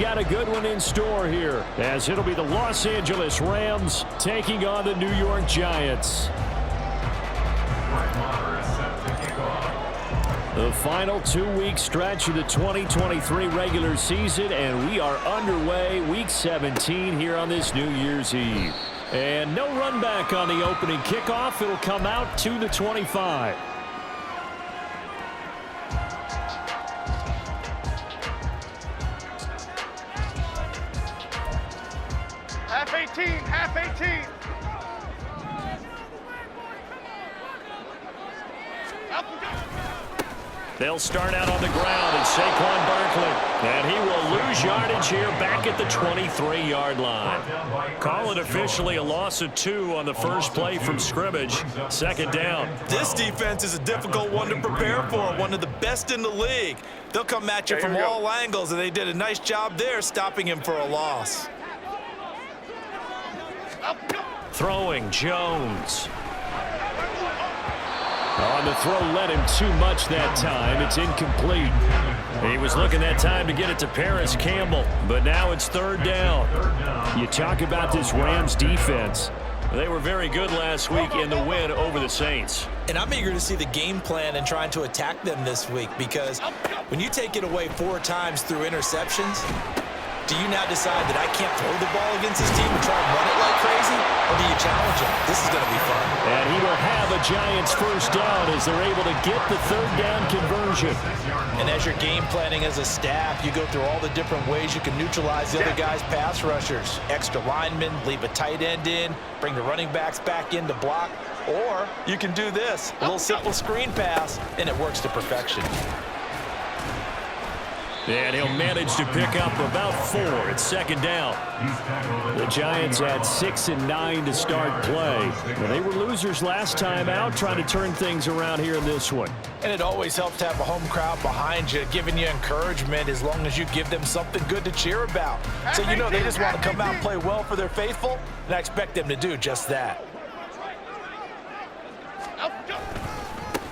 Got a good one in store here, as it'll be the Los Angeles Rams taking on the New York Giants. The final 2-week stretch of the 2023 regular season, and we are underway week 17 here on this New Year's Eve. And no run back on the opening kickoff. It'll come out to the 25. Half 18. They'll start out on the ground, and Saquon Barkley. And he will lose yardage here back at the 23-yard line. Call it officially a loss of 2 on the first play from scrimmage. Second down. This defense is a difficult one to prepare for, one of the best in the league. They'll come at you from all angles, and they did a nice job there stopping him for a loss. Throwing, Jones. On the throw, led him too much that time. It's incomplete. He was looking that time to get it to Paris Campbell, but now it's third down. You talk about this Rams defense. They were very good last week in the win over the Saints. And I'm eager to see the game plan and trying to attack them this week, because when you take it away 4 times through interceptions, do you now decide that I can't throw the ball against this team and try and run it like crazy? Or do you challenge him? This is going to be fun. And he will have a Giants first down as they're able to get the third down conversion. And as you're game planning as a staff, you go through all the different ways you can neutralize the other guy's pass rushers. Extra linemen, leave a tight end in, bring the running backs back in to block. Or you can do this, a little simple screen pass, and it works to perfection. And he'll manage to pick up about 4 at second down. The Giants had 6 and 9 to start play. But they were losers last time out, trying to turn things around here in this one. And it always helps to have a home crowd behind you, giving you encouragement as long as you give them something good to cheer about. So you know they just want to come out and play well for their faithful, and I expect them to do just that.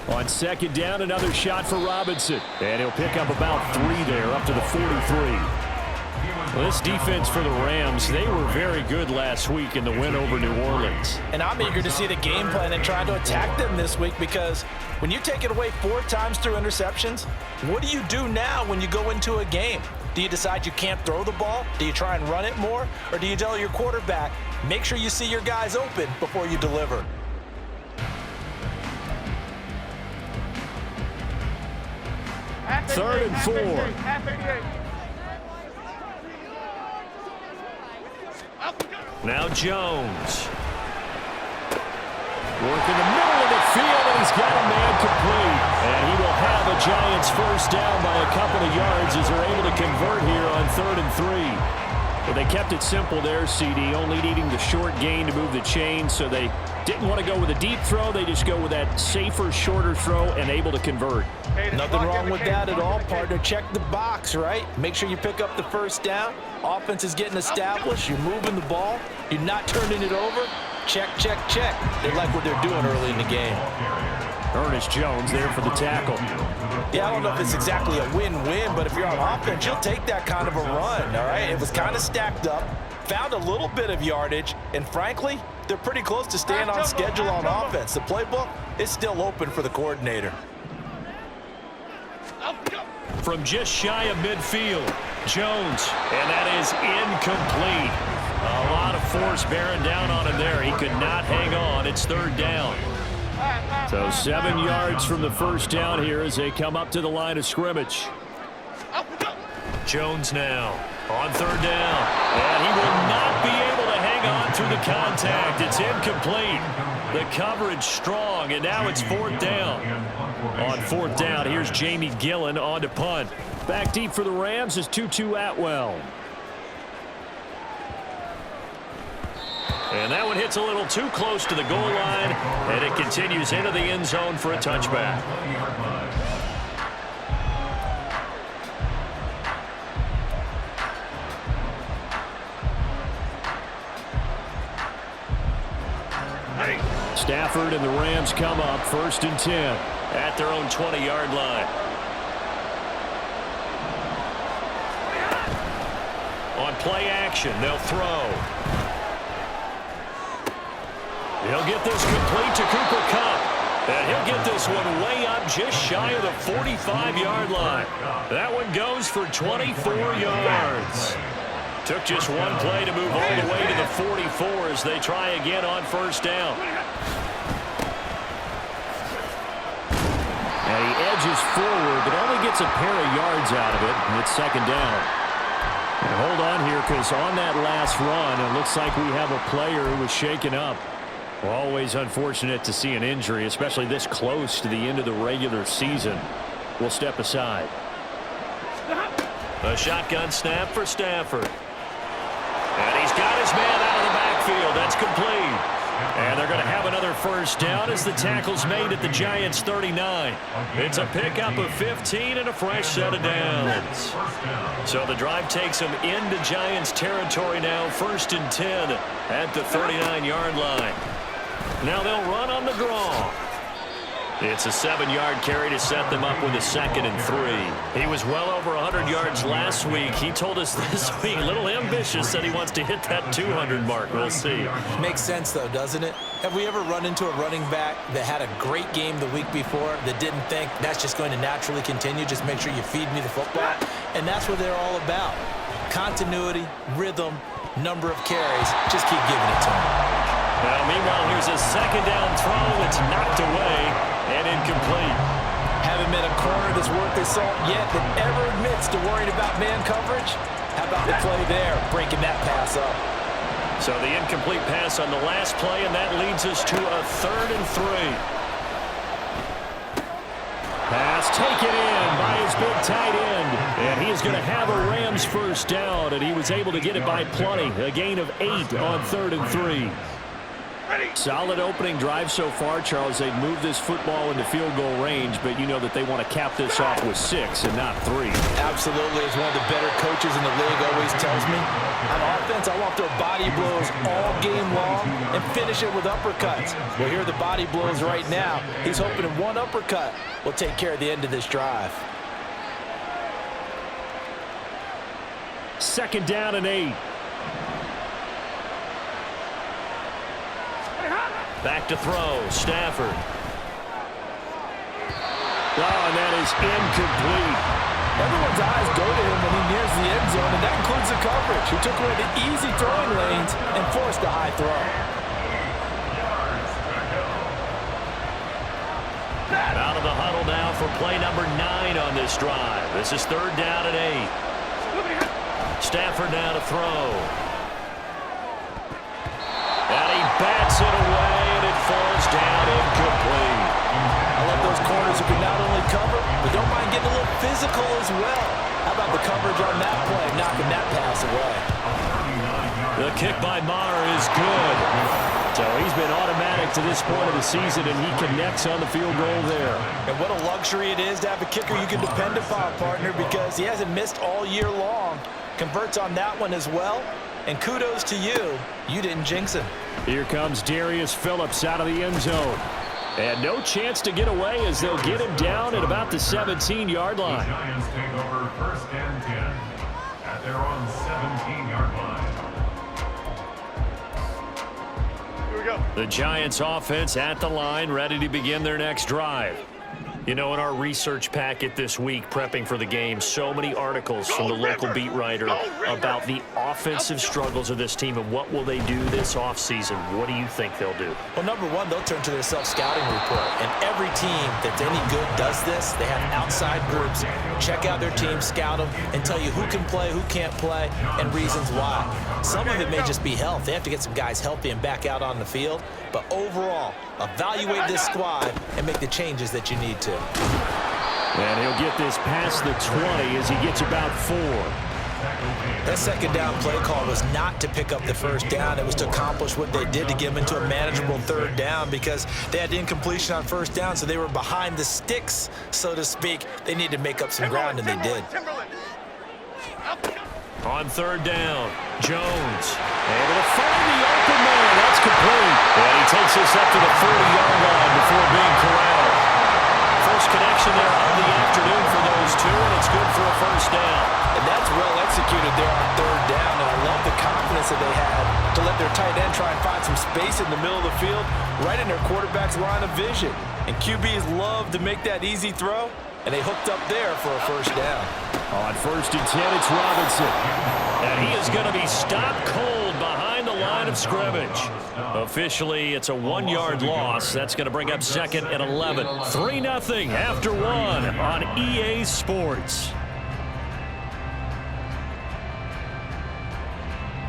On second down, another shot for Robinson. And he'll pick up about 3 there, up to the 43. Well, this defense for the Rams, they were very good last week in the win over New Orleans. And I'm eager to see the game plan and try to attack them this week, because when you take it away 4 times through interceptions, what do you do now when you go into a game? Do you decide you can't throw the ball? Do you try and run it more? Or do you tell your quarterback, make sure you see your guys open before you deliver? Third and 4. Now Jones. Work in the middle of the field, and he's got a man complete. And he will have a Giants first down by a couple of yards as they're able to convert here on 3rd and 3. But they kept it simple there, CD, only needing the short gain to move the chain, so they didn't want to go with a deep throw. They just go with that safer, shorter throw and able to convert. Nothing wrong with that at all, partner. Check the box, right? Make sure you pick up the first down. Offense is getting established. You're moving the ball. You're not turning it over. Check, check, check. They like what they're doing early in the game. Ernest Jones there for the tackle. Yeah, I don't know if it's exactly a win-win, but if you're on offense, you'll take that kind of a run, all right? It was kind of stacked up, found a little bit of yardage, and frankly, they're pretty close to staying on schedule on offense. The playbook is still open for the coordinator. From just shy of midfield, Jones, and that is incomplete. A lot of force bearing down on him there. He could not hang on. It's 3rd down. So 7 yards from the first down here as they come up to the line of scrimmage. Jones now on 3rd down. And he will not be able to hang on through the contact. It's incomplete. The coverage strong, and now it's 4th down. On 4th down, here's Jamie Gillen on to punt. Back deep for the Rams is Tutu Atwell. And that one hits a little too close to the goal line, and it continues into the end zone for a touchback. Stafford and the Rams come up 1st and 10 at their own 20-yard line. on play action. They'll throw. He'll get this complete to Cooper Kupp. And he'll get this one way up just shy of the 45-yard line. That one goes for 24 yards. Took just one play to move all the way to the 44 as they try again on first down. And he edges forward, but only gets a pair of yards out of it, and it's second down. And hold on here, because on that last run, it looks like we have a player who was shaken up. Always unfortunate to see an injury, especially this close to the end of the regular season. We'll step aside. A shotgun snap for Stafford. And he's got his man out of the backfield. That's complete. And they're going to have another first down as the tackle's made at the Giants' 39. It's a pickup of 15 and a fresh set of downs. So the drive takes them into Giants territory now, 1st and 10 at the 39-yard line. Now they'll run on the draw. It's a 7-yard carry to set them up with a 2nd and 3. He was well over 100 yards last week. He told us this week, a little ambitious, said he wants to hit that 200 mark. We'll see. Makes sense, though, doesn't it? Have we ever run into a running back that had a great game the week before that didn't think that's just going to naturally continue? Just make sure you feed me the football. And that's what they're all about. Continuity, rhythm, number of carries. Just keep giving it to him. Now, meanwhile, here's a second down throw. It's knocked away and incomplete. Haven't met a corner that's worth their salt yet that ever admits to worrying about man coverage. How about the play there, breaking that pass up? So the incomplete pass on the last play, and that leads us to a 3rd and 3. Pass taken in by his big tight end. And he is going to have a Rams first down, and he was able to get it by plenty. A gain of 8 on 3rd and 3. Solid opening drive so far, Charles. They've moved this football into field goal range, but you know that they want to cap this off with 6 and not 3. Absolutely. As one of the better coaches in the league always tells me, on offense, I want their body blows all game long and finish it with uppercuts. Well, here are the body blows right now. He's hoping that one uppercut will take care of the end of this drive. 2nd down and 8. Back to throw, Stafford. Oh, and that is incomplete. Everyone's eyes go to him when he nears the end zone, and that includes the coverage. He took away the easy throwing lanes and forced a high throw. Out of the huddle now for play number 9 on this drive. This is 3rd down and 8. Stafford now to throw. And he bats it away, and it falls down incomplete. I love those corners who can not only cover, but don't mind getting a little physical as well. How about the coverage on that play, knocking that pass away? The kick by Maher is good. So he's been automatic to this point of the season, and he connects on the field goal there. And what a luxury it is to have a kicker you can depend upon, partner, because he hasn't missed all year long. Converts on that one as well. And kudos to you. You didn't jinx him. Here comes Darius Phillips out of the end zone. And no chance to get away as they'll get him down at about the 17-yard line. The Giants take over 1st and 10 at their own 17-yard line. Here we go. The Giants offense at the line, ready to begin their next drive. You know, in our research packet this week, prepping for the game, so many articles from the local beat writer about the offensive struggles of this team and what will they do this offseason. What do you think they'll do? Well, number one, they'll turn to their self-scouting report. And every team that's any good does this. They have outside groups. Check out their team, scout them, and tell you who can play, who can't play, and reasons why. Some of it may just be health. They have to get some guys healthy and back out on the field. But overall, evaluate this squad and make the changes that you need to. And he'll get this past the 20 as he gets about 4. That second down play call was not to pick up the first down. It was to accomplish what they did to get them into a manageable 3rd down because they had incompletion on 1st down, so they were behind the sticks, so to speak. They needed to make up some ground, and they did. On 3rd down, Jones able to find the open man. That's complete. And he takes this up to the 40-yard line before being corralled. First connection there of the afternoon for those two, and it's good for a first down. And that's well executed there on 3rd down. And their tight end try and find some space in the middle of the field, right in their quarterback's line of vision. And QBs love to make that easy throw, and they hooked up there for a first down. On 1st and 10, it's Robinson. And he is going to be stopped cold behind the line of scrimmage. Officially, it's a 1-yard loss. That's going to bring up 2nd and 11. 3-0 after 1 on EA Sports.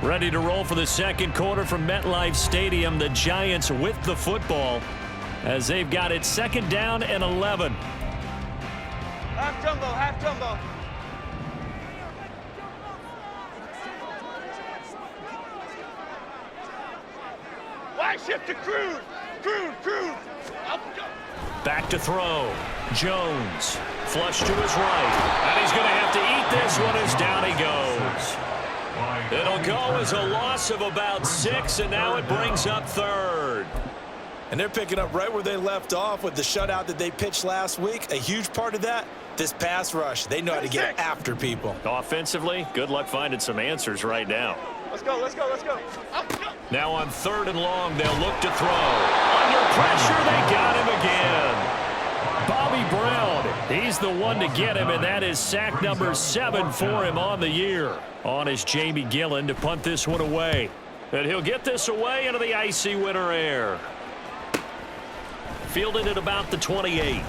Ready to roll for the second quarter from MetLife Stadium. The Giants with the football as they've got it 2nd down and 11. Half jumbo, half jumbo. Wide shift to Cruz. Cruz. Back to throw. Jones. Flush to his right. And he's going to have to eat this one as down he goes. It'll go as a loss of about 6, and now it brings up 3rd. And they're picking up right where they left off with the shutout that they pitched last week. A huge part of that, this pass rush. They know how to get after people. Offensively, good luck finding some answers right now. Let's go. Now on 3rd and long, they'll look to throw. Under pressure, they got him again. Bobby Brown, he's the one to get him, and that is sack number 7 for him on the year. On is Jamie Gillen to punt this one away. And he'll get this away into the icy winter air. Fielded at about the 28.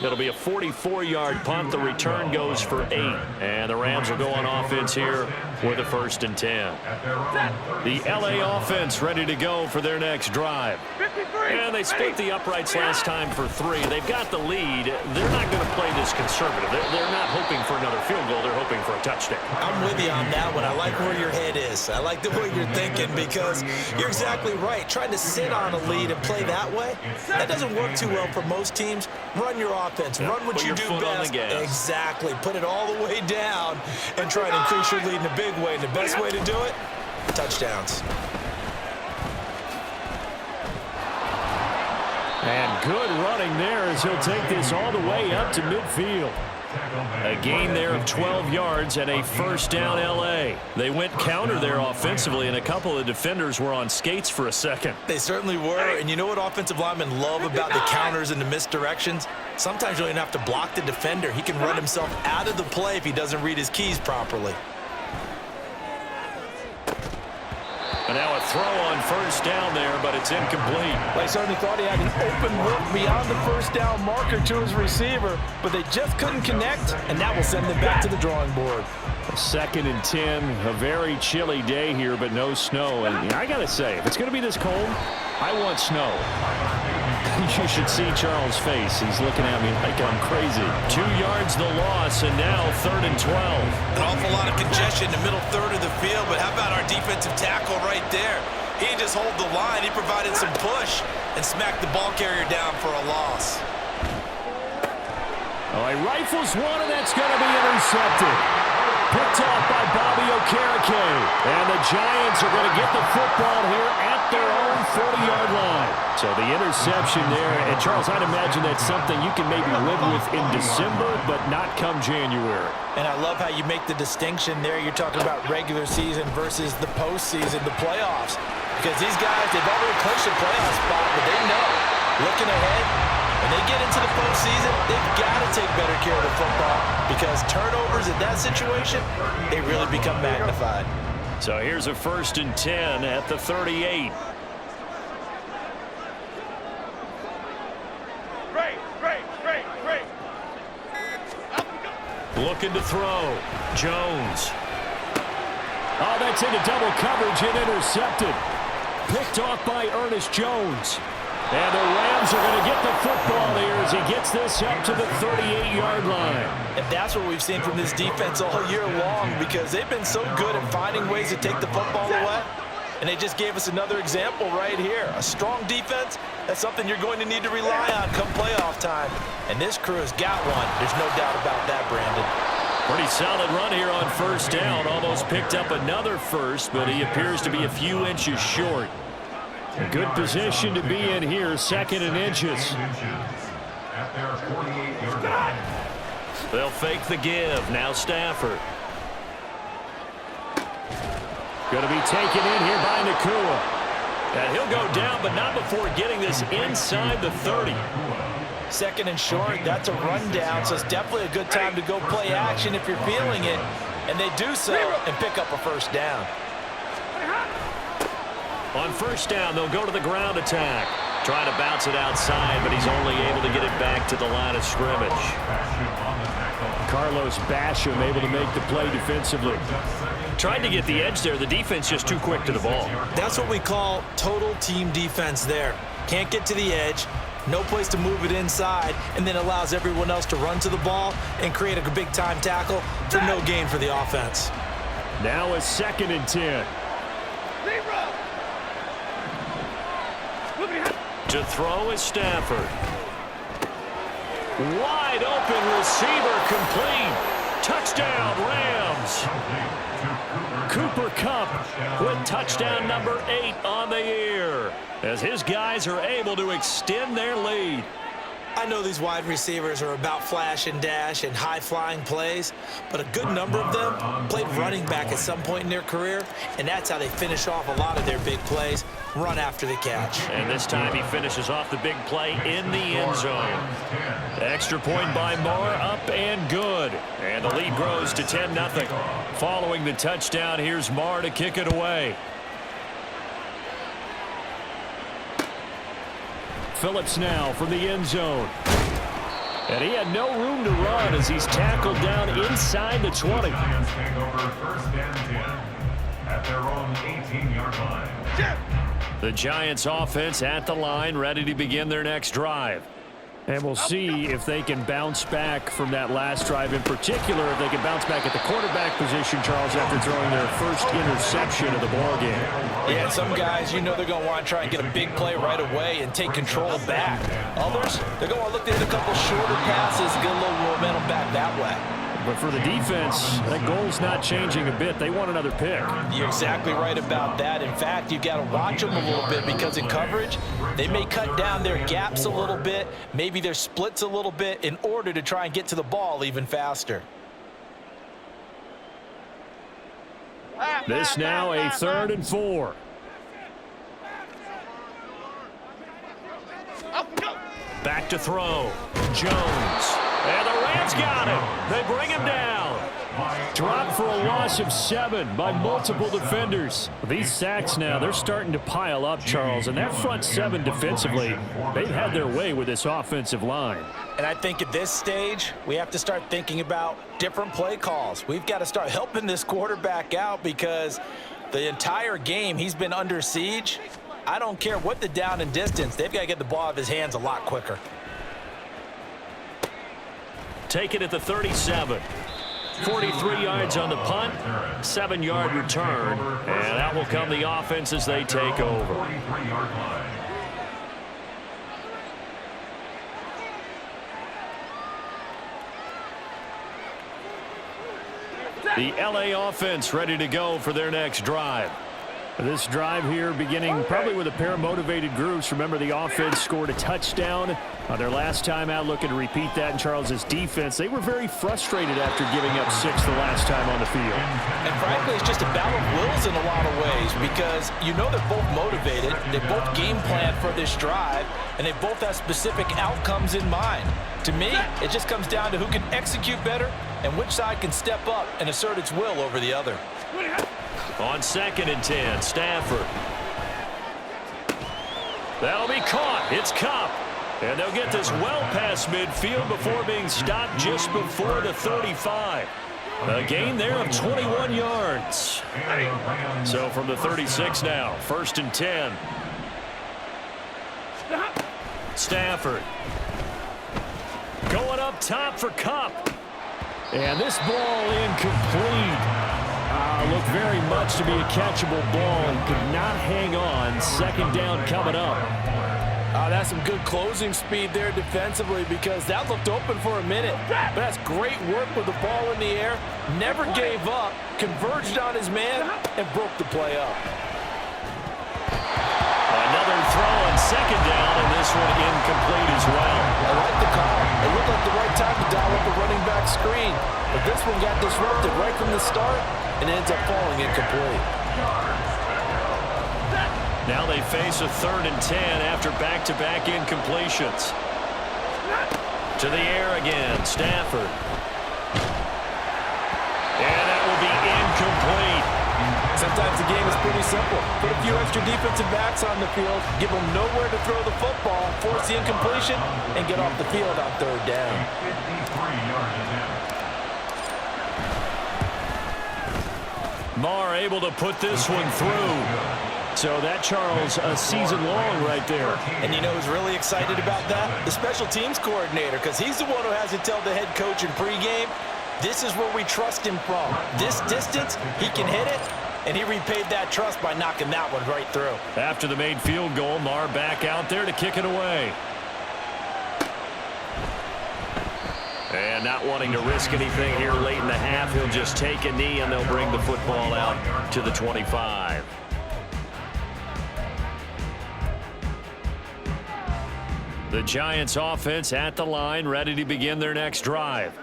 It'll be a 44-yard punt. The return goes for 8. And the Rams will go on offense here with a 1st and 10. The LA offense ready to go for their next drive. And they split the uprights last time for 3. They've got the lead. They're not going to play this conservative. They're not hoping for another field goal. They're hoping for a touchdown. I'm with you on that one. I like where your head is. I like the way you're thinking because you're exactly right. Trying to sit on a lead and play that way, that doesn't work too well for most teams. Run your offense. Run what you do best. Exactly. Put it all the way down and try to increase your lead in a big way. And the best way to do it, touchdowns. And good running there as he'll take this all the way up to midfield. A gain there of 12 yards and a 1st down LA. They went counter there offensively, and a couple of defenders were on skates for a second. They certainly were, and you know what offensive linemen love about the counters and the misdirections? Sometimes you don't even have to block the defender. He can run himself out of the play if he doesn't read his keys properly. And now a throw on 1st down there, but it's incomplete. They certainly thought he had an open look beyond the 1st down marker to his receiver, but they just couldn't connect, and that will send them back to the drawing board. 2nd and 10, a very chilly day here, but no snow. And I got to say, if it's going to be this cold, I want snow. You should see Charles' face. He's looking at me like I'm crazy. 2 yards the loss, and now 3rd and 12. An awful lot of congestion in the middle third of the field, but how about our defensive tackle right there? He didn't just hold the line. He provided some push and smacked the ball carrier down for a loss. Oh, he rifles one, and that's going to be intercepted. Picked off by Bobby Okereke. And the Giants are going to get the football here at their own 40-yard line. So the interception there. And, Charles, I'd imagine that's something you can maybe live with in December, but not come January. And I love how you make the distinction there. You're talking about regular season versus the postseason, the playoffs. Because these guys, they've already clinched a playoff spot, but they know, looking ahead, when they get into the postseason, they've got to take better care of the football because turnovers in that situation, they really become magnified. So here's a 1st and 10 at the 38. Great. Looking to throw. Jones. Oh, that's into double coverage and intercepted. Picked off by Ernest Jones. And the Rams are going to get the football here as he gets this up to the 38-yard line. And that's what we've seen from this defense all year long because they've been so good at finding ways to take the football away. And they just gave us another example right here. A strong defense, that's something you're going to need to rely on come playoff time. And this crew has got one. There's no doubt about that, Brandon. Pretty solid run here on 1st down. Almost picked up another first, but he appears to be a few inches short. A good position to be in here, 2nd and inches. At their 48-yard line. They'll fake the give. Now Stafford. Going to be taken in here by Nacua. And he'll go down, but not before getting this inside the 30. Second and short, that's a rundown, so it's definitely a good time to go play action if you're feeling it. And they do so and pick up a first down. On first down, they'll go to the ground attack. Trying to bounce it outside, but he's only able to get it back to the line of scrimmage. Carlos Basham able to make the play defensively. Tried to get the edge there. The defense just too quick to the ball. That's what we call total team defense there. Can't get to the edge, no place to move it inside, and then allows everyone else to run to the ball and create a big-time tackle for no gain for the offense. Now a 2nd and 10. To throw is Stafford. Wide open receiver complete. Touchdown Rams. Cooper Kupp with touchdown number 8 on the year as his guys are able to extend their lead. I know these wide receivers are about flash and dash and high-flying plays, but a good number of them played running back at some point in their career, and that's how they finish off a lot of their big plays, run after the catch. And this time he finishes off the big play in the end zone. Extra point by Moore, up and good. And the lead grows to 10-0. Following the touchdown, here's Moore to kick it away. Phillips now from the end zone. And he had no room to run as he's tackled down inside the 20. Giants take over 1st and 10 at their own 18-yard line. The Giants offense at the line, ready to begin their next drive. And we'll see if they can bounce back from that last drive, in particular if they can bounce back at the quarterback position, Charles, after throwing their first interception of the ballgame. Yeah, some guys, you know they're going to want to try and get a big play right away and take control back. Others, they're going to look to hit a couple shorter passes and get a little momentum back that way. But for the defense, that goal's not changing a bit. They want another pick. You're exactly right about that. In fact, you've got to watch them a little bit because in coverage, they may cut down their gaps a little bit, maybe their splits a little bit in order to try and get to the ball even faster. This now a 3rd and 4. Back to throw. Jones. And the Rams got him. They bring him down. Dropped for a loss of 7 by multiple defenders. These sacks now, they're starting to pile up, Charles. And that front 7 defensively, they've had their way with this offensive line. And I think at this stage, we have to start thinking about different play calls. We've got to start helping this quarterback out because the entire game he's been under siege. I don't care what the down and distance. They've got to get the ball out of his hands a lot quicker. Take it at the 37. 43 yards on the punt, 7-yard return, and that will come the offense as they take over. 43-yard line. The LA offense ready to go for their next drive. This drive here beginning probably with a pair of motivated groups. Remember, the offense scored a touchdown their last time out, looking to repeat that in Charles's defense. They were very frustrated after giving up 6 the last time on the field. And frankly, it's just a battle of wills in a lot of ways because you know they're both motivated, they both game plan for this drive, and they both have specific outcomes in mind. To me, it just comes down to who can execute better and which side can step up and assert its will over the other. On 2nd and 10, Stafford. That'll be caught. It's Kupp. And they'll get this well past midfield before being stopped just before the 35. A gain there of 21 yards. So from the 36 now, 1st and 10. Stafford. Going up top for Kupp. And this ball incomplete. Looked very much to be a catchable ball and could not hang on. 2nd down coming up. That's some good closing speed there defensively because that looked open for a minute. But that's great work with the ball in the air. Never gave up, converged on his man, and broke the play up. Another throw on 2nd down, and this one incomplete as well. I like the call. It looked like the right time to dial up a running back screen. But this one got disrupted right from the start and ends up falling incomplete. Now they face a 3rd and 10 after back-to-back incompletions. To the air again, Stafford. And that will be incomplete. Sometimes the game is pretty simple. Put a few extra defensive backs on the field, give them nowhere to throw the football, force the incompletion, and get off the field on 3rd down. 53-yard attempt. Marr able to put this one through. So that, Charles, a season long right there. And you know who's really excited about that? The special teams coordinator, because he's the one who has to tell the head coach in pregame, this is where we trust him from. This distance, he can hit it, and he repaid that trust by knocking that one right through. After the made field goal, Marr back out there to kick it away. And not wanting to risk anything here late in the half, he'll just take a knee, and they'll bring the football out to the 25. The Giants offense at the line, ready to begin their next drive.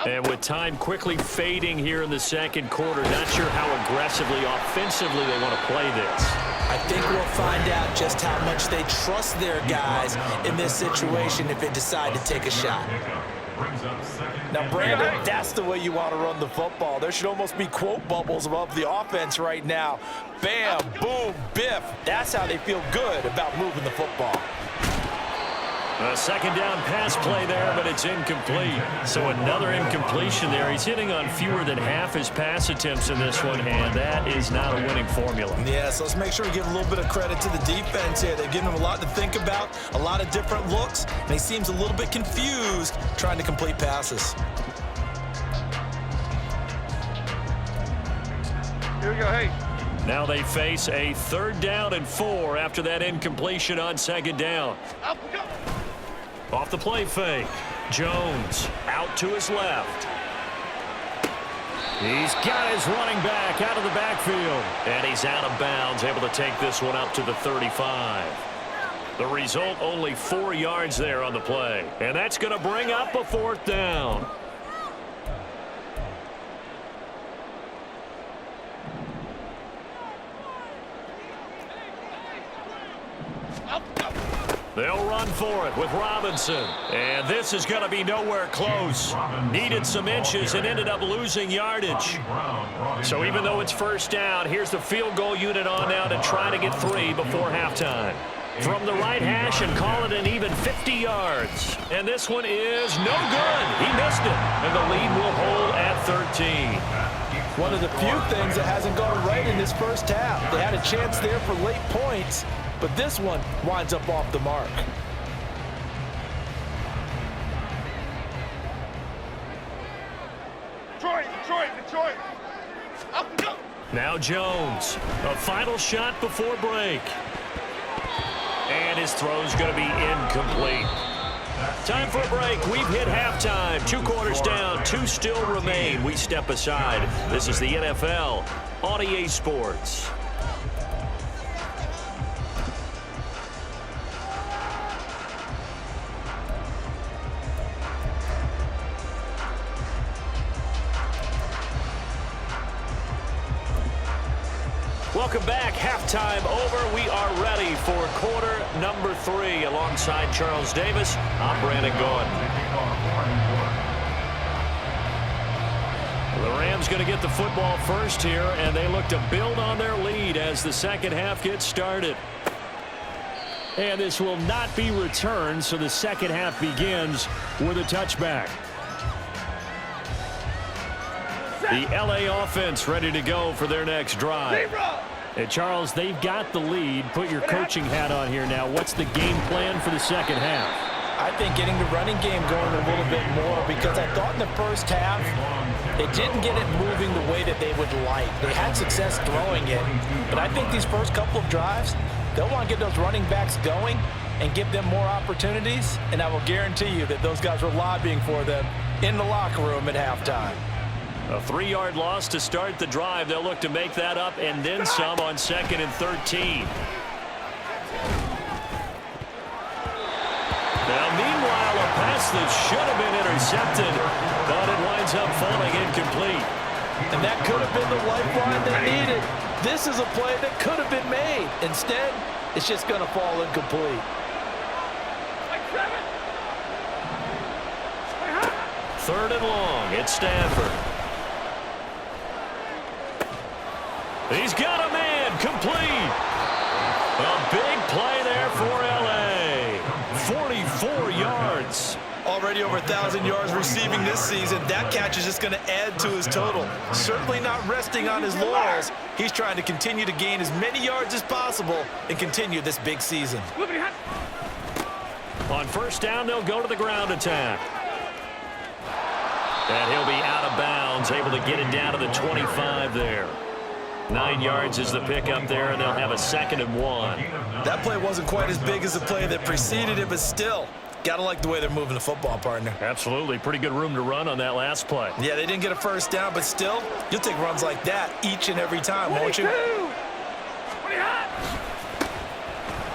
And with time quickly fading here in the second quarter, not sure how aggressively, offensively they want to play this. I think we'll find out just how much they trust their guys in this situation if they decide to take a shot. Now, Brandon, that's the way you want to run the football. There should almost be quote bubbles above the offense right now. Bam, boom, biff. That's how they feel good about moving the football. A 2nd down pass play there, but it's incomplete. So another incompletion there. He's hitting on fewer than half his pass attempts in this one, and that is not a winning formula. Yeah, so let's make sure we give a little bit of credit to the defense here. They've given him a lot to think about, a lot of different looks, and he seems a little bit confused trying to complete passes. Here we go, hey. Now they face a 3rd down and 4 after that incompletion on 2nd down. Up, go. Off the play fake. Jones out to his left. He's got his running back out of the backfield. And he's out of bounds, able to take this one up to the 35. The result, only 4 yards there on the play. And that's going to bring up a 4th down. They'll run for it with Robinson. And this is going to be nowhere close. Needed some inches and ended up losing yardage. So even though it's 1st down, here's the field goal unit on now to try to get 3 before halftime. From the right hash and call it an even 50 yards. And this one is no good. He missed it. And the lead will hold at 13. One of the few things that hasn't gone right in this 1st half. They had a chance there for late points, but this one winds up off the mark. Detroit. Up, go. Now Jones. A final shot before break. And his throw's going to be incomplete. Time for a break. We've hit halftime. 2 quarters down. 2 still remain. We step aside. This is the NFL on EA Sports. Welcome back. Halftime over. We are ready for quarter number 3. Alongside Charles Davis, I'm Brandon Gaudin. The Rams going to get the football first here, and they look to build on their lead as the second half gets started. And this will not be returned, so the second half begins with a touchback. The LA offense ready to go for their next drive. And Charles, they've got the lead. Put your coaching hat on here now. What's the game plan for the second half? I think getting the running game going a little bit more, because I thought in the 1st half they didn't get it moving the way that they would like. They had success throwing it, but I think these first couple of drives, they'll want to get those running backs going and give them more opportunities, and I will guarantee you that those guys were lobbying for them in the locker room at halftime. A 3-yard loss to start the drive. They'll look to make that up and then some on 2nd and 13. Now, meanwhile, a pass that should have been intercepted, but it winds up falling incomplete. And that could have been the lifeline they needed. This is a play that could have been made. Instead, it's just going to fall incomplete. Third and long. It's Stafford. He's got a man. Complete. A big play there for L.A. 44 yards. Already over 1,000 yards receiving this season. That catch is just going to add to his total. Certainly not resting on his laurels. He's trying to continue to gain as many yards as possible and continue this big season. On first down, they'll go to the ground attack. And he'll be out of bounds, able to get it down to the 25 there. 9 yards is the pickup there, and they'll have a 2nd and 1. That play wasn't quite as big as the play that preceded it, but still, gotta like the way they're moving the football, partner. Absolutely. Pretty good room to run on that last play. Yeah, they didn't get a first down, but still, you'll take runs like that each and every time, won't you?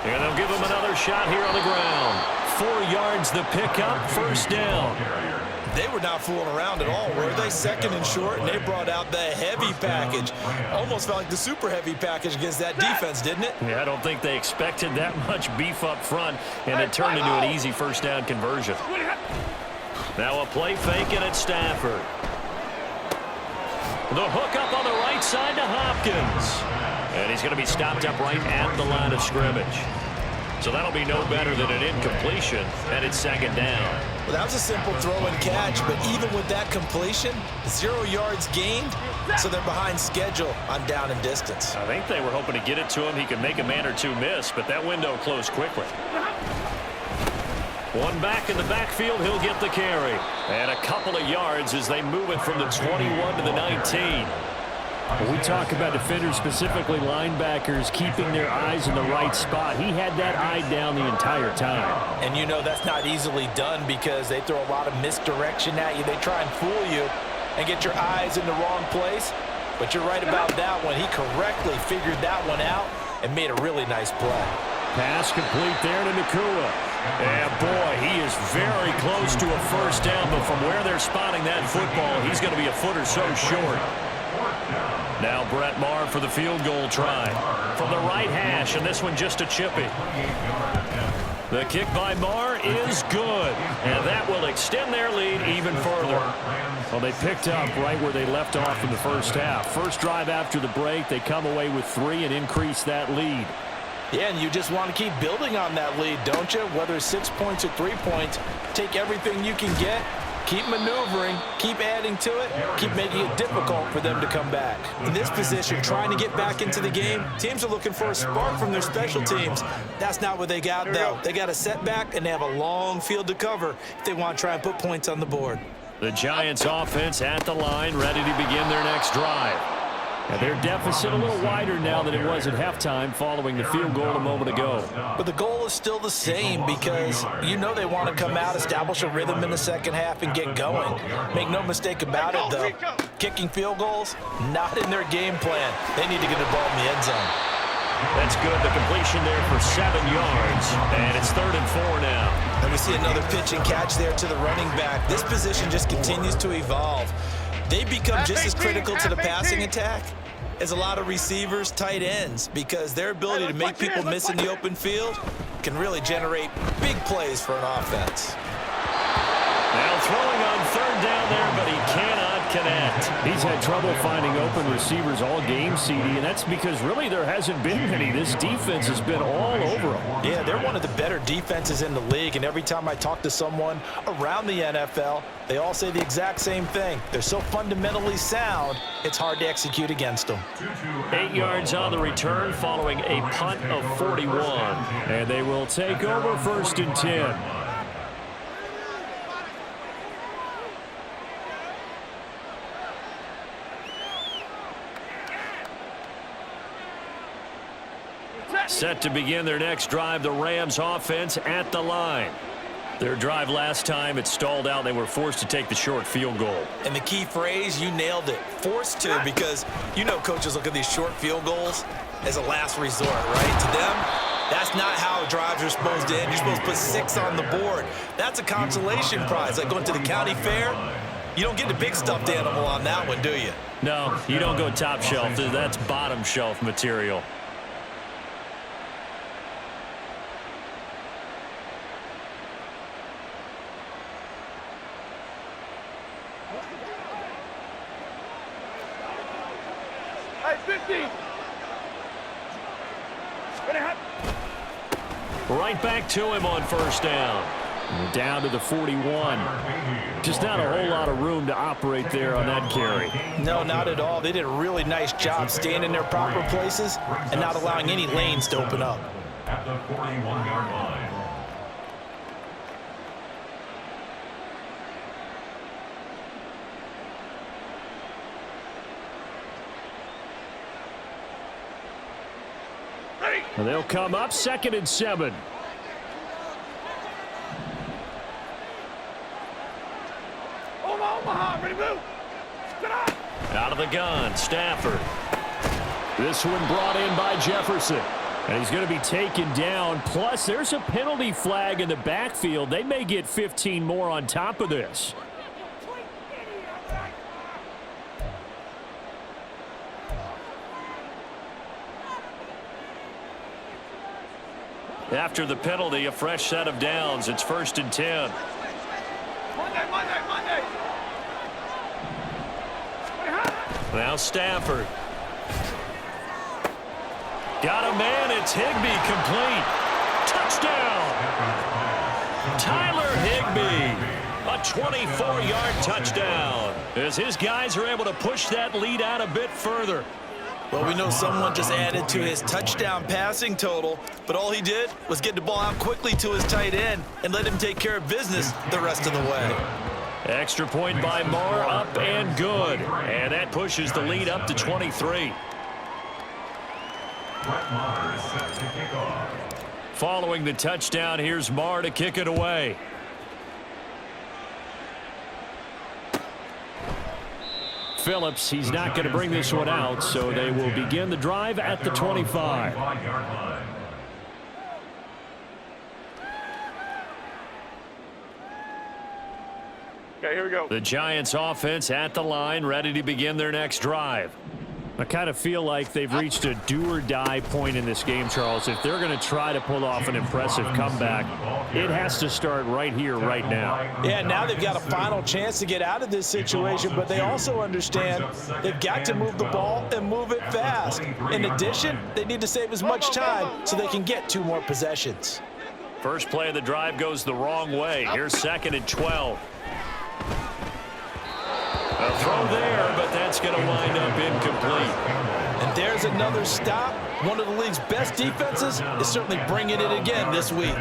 And they'll give him another shot here on the ground. 4 yards the pickup, first down. They were not fooling around at all, were they? 2nd and short, and they brought out the heavy package. Almost felt like the super heavy package against that defense, didn't it? Yeah, I don't think they expected that much beef up front, and it turned into an easy first down conversion. Now a play fake, and it's Stafford. The hook up on the right side to Hopkins. And he's going to be stopped up right at the line of scrimmage. So that'll be no better than an incompletion, and it's 2nd down. Well, that was a simple throw and catch, but even with that completion, 0 yards gained, so they're behind schedule on down and distance. I think they were hoping to get it to him. He could make a man or two miss, but that window closed quickly. One back in the backfield, he'll get the carry. And a couple of yards as they move it from the 21 to the 19. When we talk about defenders, specifically linebackers, keeping their eyes in the right spot, he had that eye down the entire time. And you know that's not easily done because they throw a lot of misdirection at you. They try and fool you and get your eyes in the wrong place. But you're right about that one. He correctly figured that one out and made a really nice play. Pass complete there to Nacua. And boy, he is very close to a first down, but from where they're spotting that football, he's going to be a foot or so short. Now Brett Maher for the field goal try. From the right hash, and this one just a chippy. The kick by Maher is good, and that will extend their lead even further. Well, they picked up right where they left off in the first half. First drive after the break, they come away with 3 and increase that lead. Yeah, and you just want to keep building on that lead, don't you? Whether it's 6 points or 3 points, take everything you can get. Keep maneuvering, keep adding to it, keep making it difficult for them to come back. In this position, trying to get back into the game, teams are looking for a spark from their special teams. That's not what they got, though. They got a setback, and they have a long field to cover if they want to try and put points on the board. The Giants offense at the line, ready to begin their next drive. And their deficit a little wider now than it was at halftime following the field goal a moment ago. But the goal is still the same because you know they want to come out, establish a rhythm in the second half, and get going. Make no mistake about it, though. Kicking field goals, not in their game plan. They need to get the ball in the end zone. That's good. The completion there for 7 yards. And it's 3rd and 4 now. And we see another pitch and catch there to the running back. This position just continues to evolve. They become just as critical to the passing attack as a lot of receivers, tight ends, because their ability to make people miss in the open field can really generate big plays for an offense. Now throwing on 3rd down there, but he cannot connect. He's had trouble finding open receivers all game, CD, and that's because really there hasn't been many. This defense has been all over them. Yeah, they're one of the better defenses in the league, and every time I talk to someone around the NFL, they all say the exact same thing. They're so fundamentally sound, it's hard to execute against them. 8 yards on the return following a punt of 41. And they will take over 1st and 10. Set to begin their next drive, the Rams offense at the line. Their drive last time, it stalled out. They were forced to take the short field goal. And the key phrase, you nailed it, forced to, because you know coaches look at these short field goals as a last resort, right? To them, that's not how drives are supposed to end. You're supposed to put 6 on the board. That's a consolation prize, like going to the county fair. You don't get the big stuffed animal on that one, do you? No, you don't go top shelf. That's bottom shelf material. Hey, 50. Right back to him on first down. And down to the 41. Just not a whole lot of room to operate there on that carry. No, not at all. They did a really nice job staying in their proper places and not allowing any lanes to open up. At the 41-yard line. And they'll come up 2nd and 7. Omaha, ready to move. Out of the gun, Stafford. This one brought in by Jefferson. And he's going to be taken down. Plus, there's a penalty flag in the backfield. They may get 15 more on top of this. After the penalty, a fresh set of downs. It's 1st and 10. Monday. Now Stafford. Got a man. It's Higbee complete. Touchdown. Tyler Higbee. A 24-yard touchdown. As his guys are able to push that lead out a bit further. Well, we know someone just added to his touchdown passing total, but all he did was get the ball out quickly to his tight end and let him take care of business the rest of the way. Extra point by Marr, up and good. And that pushes the lead up to 23. Brett Maher is set to kick off. Following the touchdown, here's Marr to kick it away. Phillips, he's not going to bring this one out, so they will begin the drive at the 25. Okay, here we go. The Giants offense at the line, ready to begin their next drive. I kind of feel like they've reached a do-or-die point in this game, Charles. If they're going to try to pull off an impressive comeback, it has to start right here, right now. Yeah, now they've got a final chance to get out of this situation, but they also understand they've got to move the ball and move it fast. In addition, they need to save as much time so they can get 2 more possessions. First play of the drive goes the wrong way. Here's 2nd and 12. A throw there, but that's going to wind up incomplete. And there's another stop. One of the league's best defenses is certainly bringing it again this week.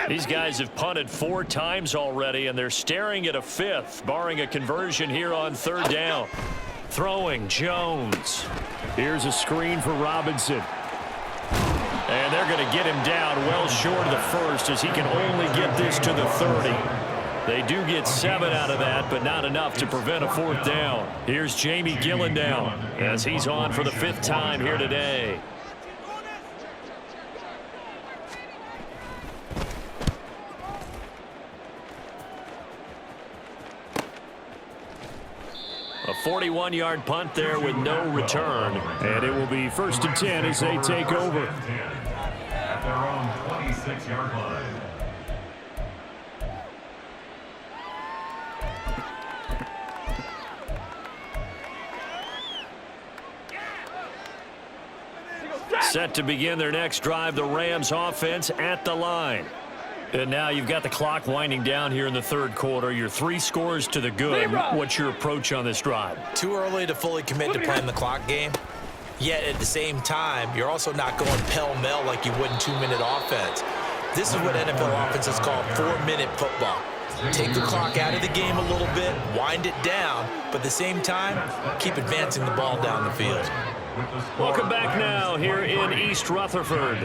These guys have punted 4 times already, and they're staring at a 5th, barring a conversion here on 3rd down. Throwing, Jones. Here's a screen for Robinson. And they're going to get him down well short of the 1st as he can only get this to the 30. They do get 7 out of that, but not enough to prevent a 4th down. Here's Jamie Gillendown as he's on for the 5th time here today. A 41-yard punt there with no return. And it will be 1st and 10 as they take over. At their own 26-yard line. Set to begin their next drive, the Rams offense at the line. And now you've got the clock winding down here in the 3rd quarter. You're 3 scores to the good. What's your approach on this drive? Too early to fully commit to playing the clock game. Yet at the same time, you're also not going pell-mell like you would in 2-minute offense. This is what NFL offenses call 4-minute football. Take the clock out of the game a little bit, wind it down, but at the same time, keep advancing the ball down the field. Welcome back now here in East Rutherford.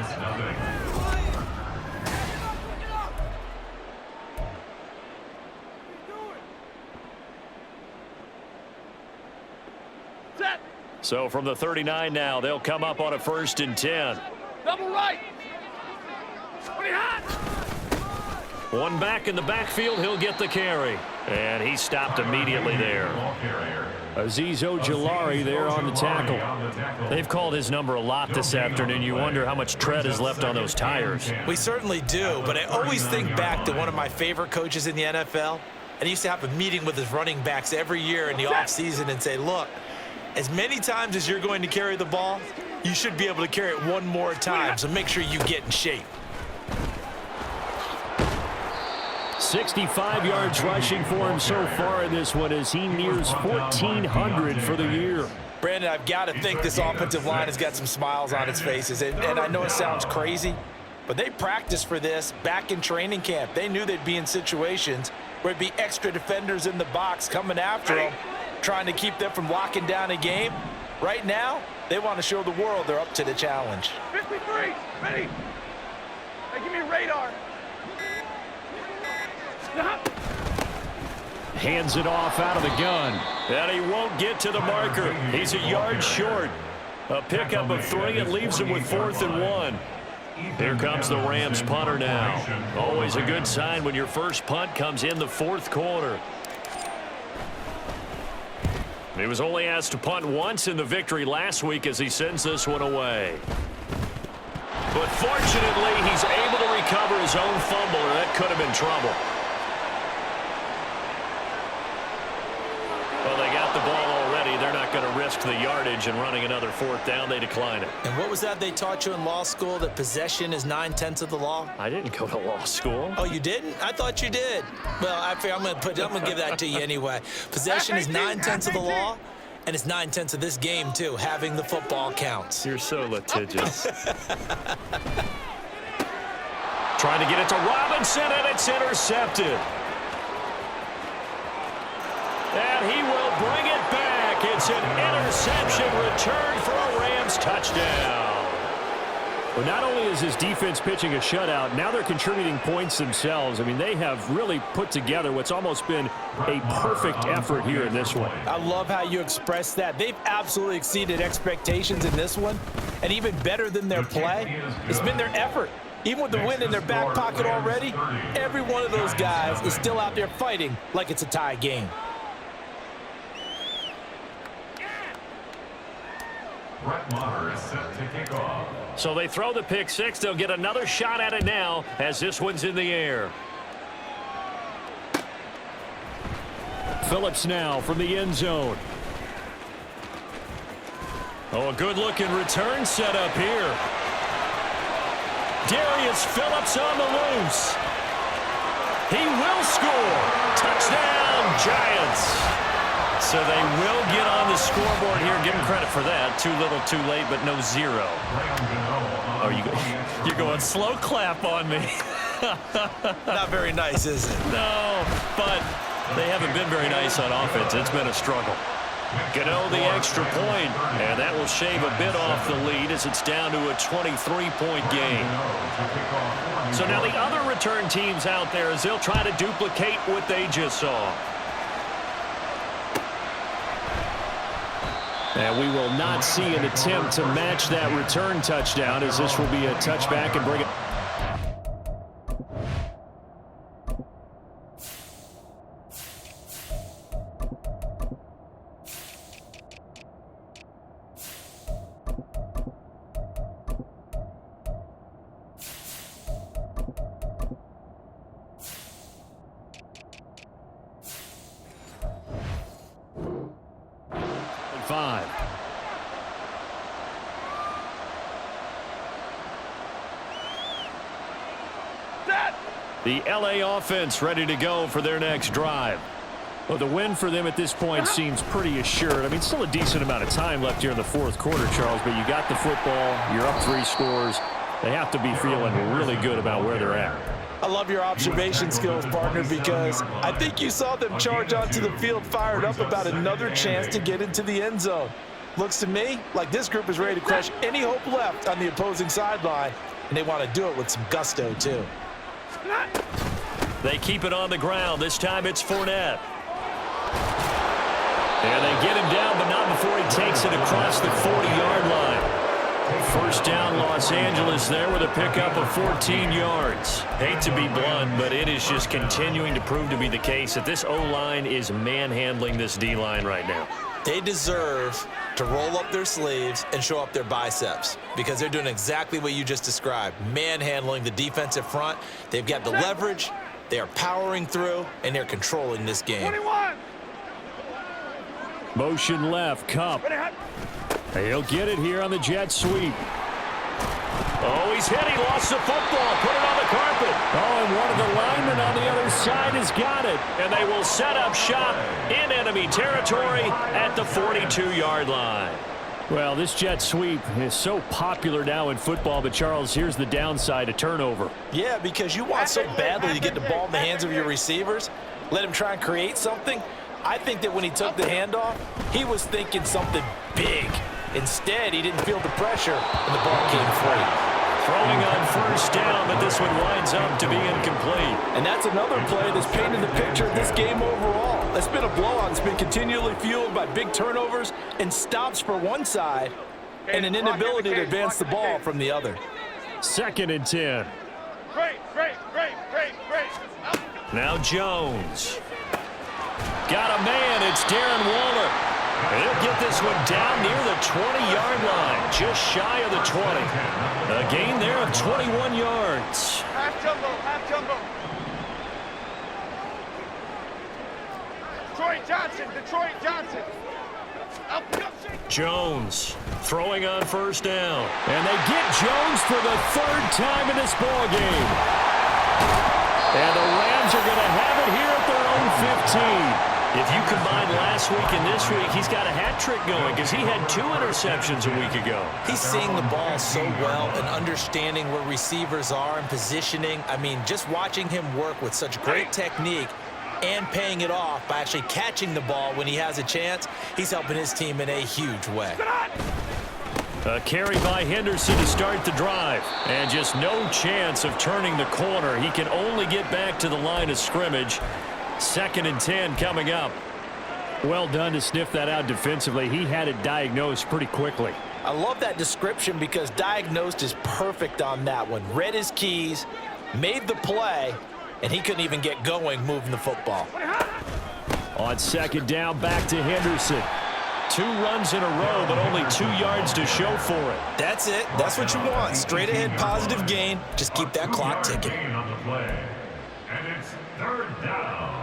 So from the 39 now, they'll come up on a 1st and 10. Double right. Pretty hot. One back in the backfield, he'll get the carry. And he stopped immediately there. Azeez Ojulari there on the tackle. They've called his number a lot this afternoon. You wonder how much tread is left on those tires. We certainly do, but I always think back to one of my favorite coaches in the NFL. And he used to have a meeting with his running backs every year in the offseason and say, look, as many times as you're going to carry the ball, you should be able to carry it one more time, so make sure you get in shape. 65 yards rushing for him so far in this one as he nears 1,400 for the year. Brandon, I've got to think this offensive line has got some smiles on its faces. And I know it sounds crazy, but they practiced for this back in training camp. They knew they'd be in situations where it'd be extra defenders in the box coming after them, trying to keep them from locking down a game. Right now, they want to show the world they're up to the challenge. 53, ready. Hey, give me radar. Hands it off out of the gun. And he won't get to the marker. He's a yard short. A pickup of 3 and leaves him with 4th and 1. Here comes the Rams punter now. Always a good sign when your first punt comes in the 4th quarter. He was only asked to punt once in the victory last week as he sends this one away. But fortunately, he's able to recover his own fumble, or that could have been trouble. Well, they got the ball already. They're not going to risk the yardage and running another 4th down. They decline it. And what was that they taught you in law school, that possession is 9/10 of the law? I didn't go to law school. Oh, you didn't? I thought you did. Well, I'm going to give that to you anyway. Possession is 9/10 of the law, and it's 9/10 of this game, too. Having the football counts. You're so litigious. Trying to get it to Robinson, and it's intercepted. And he will bring it back. It's an interception return for a Rams touchdown. Well, not only is his defense pitching a shutout, now they're contributing points themselves. I mean, they have really put together what's almost been a perfect effort here in this one. I love how you express that. They've absolutely exceeded expectations in this one, and even better than their play, it's been their effort. Even with the win in their back pocket already, every one of those guys is still out there fighting like it's a tie game. Brett Maher is set to kick off. So they throw the pick six. They'll get another shot at it now as this one's in the air. Phillips now from the end zone. Oh, a good-looking return set up here. Darius Phillips on the loose. He will score. Touchdown, Giants. So they will get on the scoreboard here. Give them credit for that. Too little, too late, but no zero. Oh, you're going slow clap on me. Not very nice, is it? No, but they haven't been very nice on offense. It's been a struggle. Gano the extra point, and that will shave a bit off the lead as it's down to a 23-point game. So now the other return teams out there as they'll try to duplicate what they just saw. And we will not see an attempt to match that return touchdown as this will be a touchback and bring it. The LA offense ready to go for their next drive. Well, the win for them at this point seems pretty assured. I mean, still a decent amount of time left here in the fourth quarter, Charles, but you got the football, you're up 3 scores. They have to be feeling really good about where they're at. I love your observation skills, partner, because I think you saw them charge onto the field fired up about another chance to get into the end zone. Looks to me like this group is ready to crush any hope left on the opposing sideline, and they want to do it with some gusto, too. They keep it on the ground. This time it's Fournette. And they get him down, but not before he takes it across the 40-yard line. First down, Los Angeles there with a pickup of 14 yards. Hate to be blunt, but it is just continuing to prove to be the case that this O-line is manhandling this D-line right now. They deserve to roll up their sleeves and show up their biceps because they're doing exactly what you just described, manhandling the defensive front. They've got the leverage, they are powering through, and they're controlling this game. 21. Motion left, Kupp. He'll get it here on the jet sweep. Oh, he's hit. He lost the football. Put it on the carpet. Oh, and one of the linemen on the other side has got it. And they will set up shop in enemy territory at the 42-yard line. Well, this jet sweep is so popular now in football, but Charles, here's the downside, a turnover. Yeah, because you want so badly to get the ball in the hands of your receivers, let him try and create something. I think that when he took the handoff, he was thinking something big. Instead, he didn't feel the pressure, and the ball came free. Throwing on first down, but this one winds up to be incomplete. And that's another play that's painted the picture of this game overall. It's been a blowout. It's been continually fueled by big turnovers and stops for one side and an inability to advance the ball from the other. 2nd and 10. Great. Now Jones. Got a man. It's Darren Waller. He'll get this one down near the 20-yard line, just shy of the 20. A gain there of 21 yards. Half jumbo. Detroit Johnson. Jones throwing on first down. And they get Jones for the 3rd time in this ball game. And the Rams are going to have it here at their own 15. If you combine last week and this week, he's got a hat trick going because he had 2 interceptions a week ago. He's seeing the ball so well and understanding where receivers are and positioning. I mean, just watching him work with such great technique and paying it off by actually catching the ball when he has a chance, he's helping his team in a huge way. A carry by Henderson to start the drive. And just no chance of turning the corner. He can only get back to the line of scrimmage. 2nd and 10 coming up. Well done to sniff that out defensively. He had it diagnosed pretty quickly. I love that description because diagnosed is perfect on that one. Read his keys, made the play, and he couldn't even get going moving the football. On 2nd down, back to Henderson. 2 runs in a row, but only 2 yards to show for it. That's it. That's what you want. Straight ahead, positive gain. Just keep that clock ticking. Gain on the play. And it's 3rd down.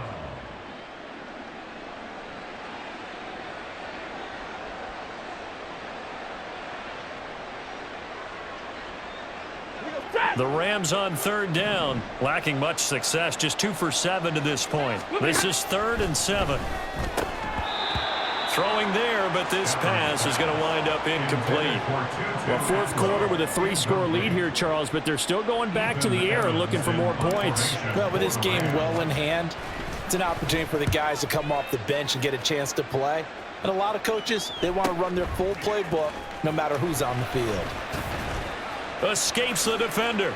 The Rams on 3rd down, lacking much success, just 2 for 7 to this point. This is 3rd and 7. Throwing there, but this pass is going to wind up incomplete. Well, 4th quarter with a 3-score lead here, Charles, but they're still going back to the air and looking for more points. Well, with this game well in hand, it's an opportunity for the guys to come off the bench and get a chance to play. And a lot of coaches, they want to run their full playbook no matter who's on the field. Escapes the defender.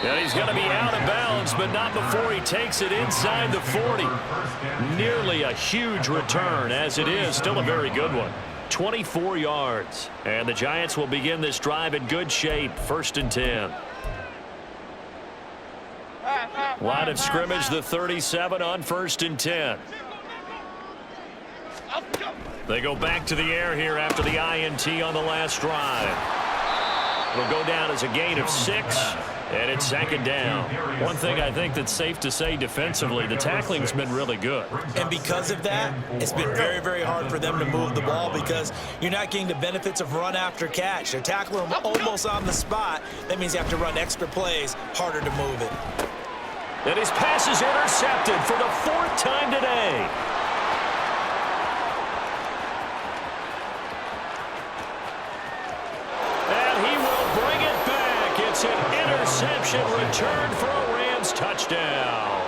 And he's going to be out of bounds, but not before he takes it inside the 40. Nearly a huge return, as it is still a very good one. 24 yards. And the Giants will begin this drive in good shape. 1st and 10. Line of scrimmage, the 37 on 1st and 10. They go back to the air here after the INT on the last drive. It'll go down as a gain of 6, and it's 2nd down. One thing I think that's safe to say defensively, the tackling's been really good. And because of that, it's been very, very hard for them to move the ball because you're not getting the benefits of run after catch. They're tackling them almost on the spot. That means you have to run extra plays, harder to move it. And his pass is intercepted for the 4th time today. It's an interception return for a Rams touchdown.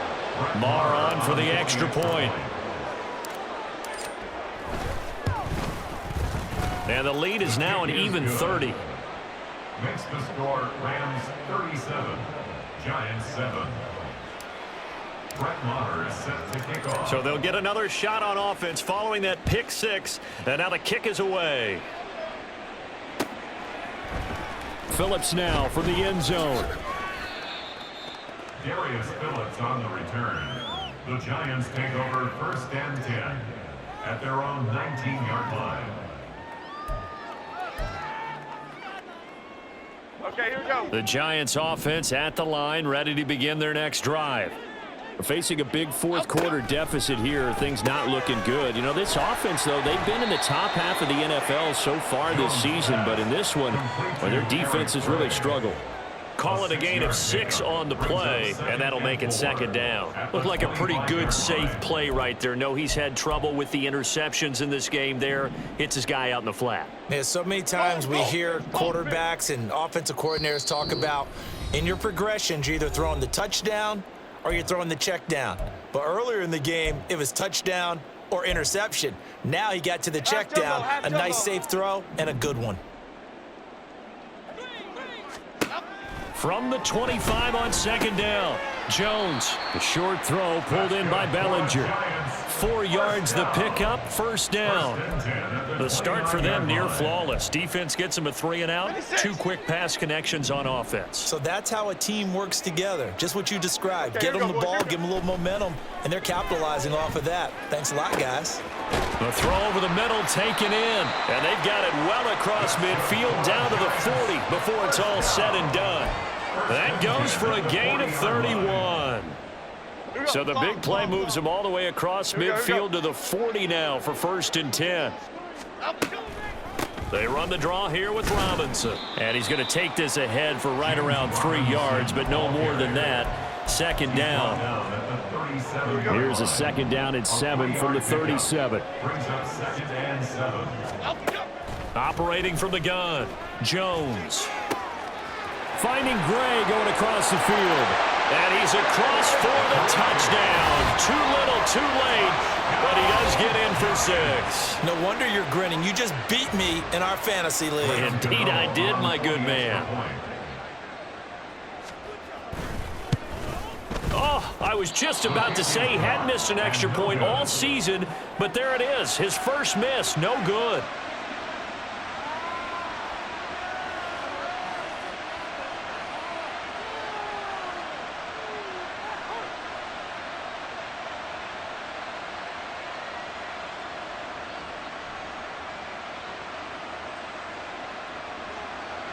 Marr on for the extra point. And the lead is now an even 30. Makes the score Rams 37, Giants 7. Brett Maher is set to kick off. So they'll get another shot on offense following that pick 6. And now the kick is away. Phillips now from the end zone. Darius Phillips on the return. The Giants take over 1st and 10 at their own 19-yard line. Okay, here we go. The Giants offense at the line, ready to begin their next drive. Facing a big fourth quarter deficit here, things not looking good. You know, this offense, though, they've been in the top half of the NFL so far this season, but in this one, well, their defense has really struggled. Call it a gain of 6 on the play, and that'll make it 2nd down. Looked like a pretty good, safe play right there. No, he's had trouble with the interceptions in this game there. Hits his guy out in the flat. Yeah, so many times we hear quarterbacks and offensive coordinators talk about in your progressions, you're either throwing the touchdown or you're throwing the check down. But earlier in the game, it was touchdown or interception. Now he got to the check down, a nice safe throw, and a good one. From the 25 on 2nd down, Jones. The short throw pulled in by Bellinger. 4 yards the pickup, 1st down. The start for them near flawless. Defense gets them a 3 and out. 2 quick pass connections on offense. So that's how a team works together. Just what you described. Get them the ball, give them a little momentum, and they're capitalizing off of that. Thanks a lot, guys. The throw over the middle taken in, and they've got it well across midfield down to the 40 before it's all said and done. That goes for a gain of 31. So the big play moves them all the way across midfield to the 40 now for 1st and 10. They run the draw here with Robinson. And he's going to take this ahead for right around 3 yards, but no more than that. 2nd down. Here's a 2nd down and 7 from the 37. Brings up 2nd and 7. Operating from the gun, Jones. Finding Gray going across the field. And he's across for the touchdown. Too little, too late, but he does get in for 6. No wonder you're grinning. You just beat me in our fantasy league. Indeed I did, my good man. Oh, I was just about to say he hadn't missed an extra point all season, but there it is. His first miss, no good.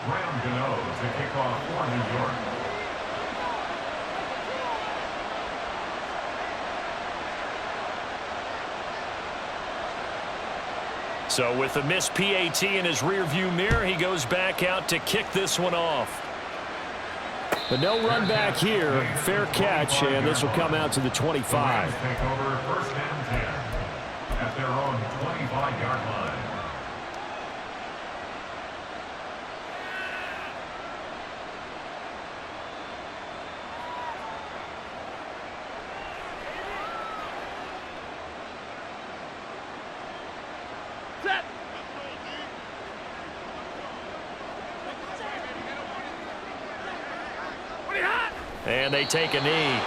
Graham Gano to kick off for New York. So with the missed PAT in his rearview mirror, he goes back out to kick this one off. But no run back here. Fair catch, and this will come out to the 25. Take over 1st and 10 at their own 25-yard line. And they take a knee.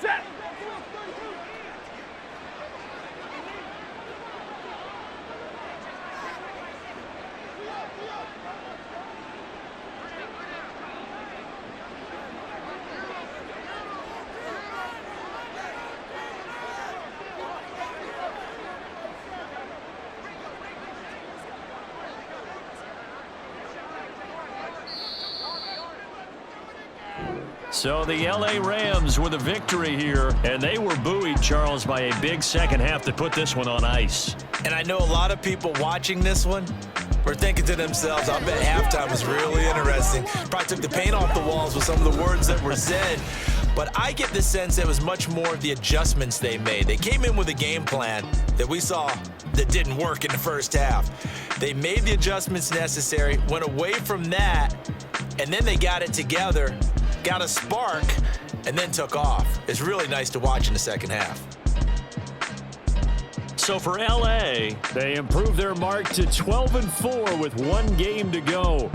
Set. So the L.A. Rams with a victory here, and they were buoyed, Charles, by a big second half to put this one on ice. And I know a lot of people watching this one were thinking to themselves, I bet halftime was really interesting. Probably took the paint off the walls with some of the words that were said. But I get the sense it was much more of the adjustments they made. They came in with a game plan that we saw that didn't work in the first half. They made the adjustments necessary, went away from that, and then they got it together, got a spark, and then took off. It's really nice to watch in the second half. So for LA, they improve their mark to 12-4 with 1 game to go.